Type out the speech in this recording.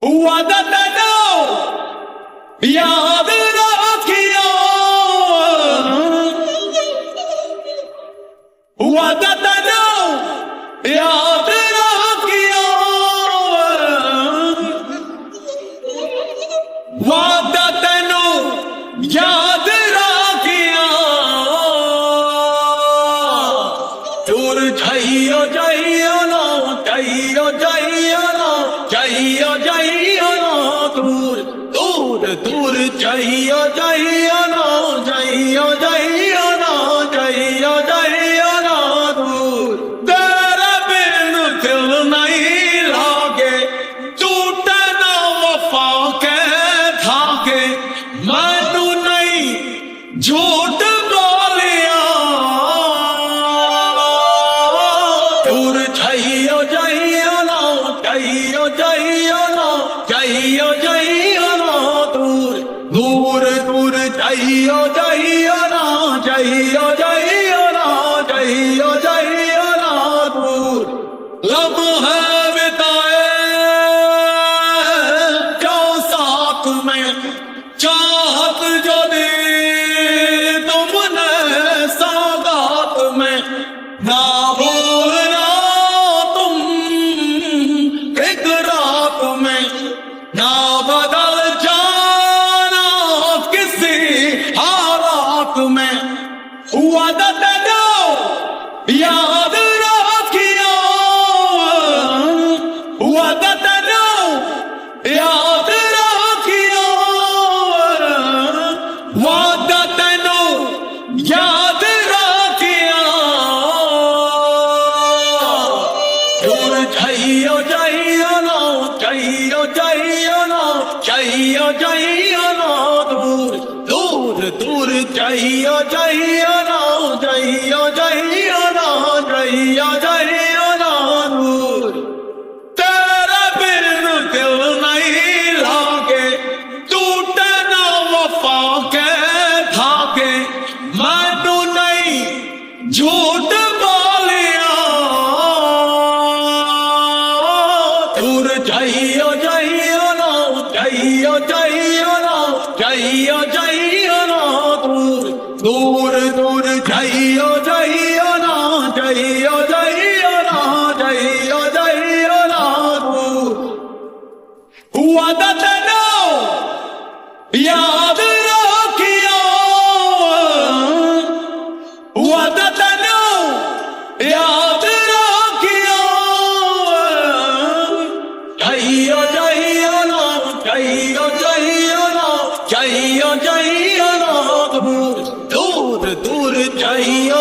वादा तेनो याद रखियो, वादा तेनो याद रखियो, वादा तेनो याद रखियो। दूर जाइयो जाइयो ना, जाइयो जाइयो ना, जाइयो जाइयो ना, दूर दूर दूर जाइयो जाइयो ना, जाइयो जाइयो ना, जाइयो जाइयो ना, दूर। तेरे बिन दिल नहीं लागे, टूटे ना वफा के धागे, मैनू नहीं झूठ बोलिया। दूर जाइयो जाइयो ना, जाइयो जाइयो ना, जाइयो जाइयो ना, दूर दूर दूर जाइयो जाइयो ना, जाइयो जाइयो ना, जाइयो जाइयो ना, दूर। लम्हे बिताए जो साथ में, चाहत जो दी तुमने सौगात में, ना भूलना तुम एक रात में, ना बदल जाना किसी हालात में। वादा तेनो याद रखियो, वादा तेनो याद रखियो, वादा तेनो याद रखियो। दूर जाइयो जाइयो ना, जाइयो जाइयो ना, जाइयो जाइयो ना, दूर दूर दूर जाइयो जाइयो ना, जाइयो जाइयो ना, जाइयो जाइयो ना, दूर। तेरे बिन दिल नहीं लागे, टूटे ना वफा के धागे, मैनू नहीं झूठ बोलिया। दूर जाइयो जाइयो ना, जाइयो जाइयो ना, जाइयो जाइयो ना, दूर दूर दूर जाइयो जाइयो ना, जाइयो जाइयो ना, जाइयो जाइयो ना, दूर। वादा तेनो याद रखियो, वादा तेनो याद रखियो, जाइयो जाइयो ना, जाइयो जाइयो ना, जाइयो जाइयो ना, दूर दूर दूर जाइयो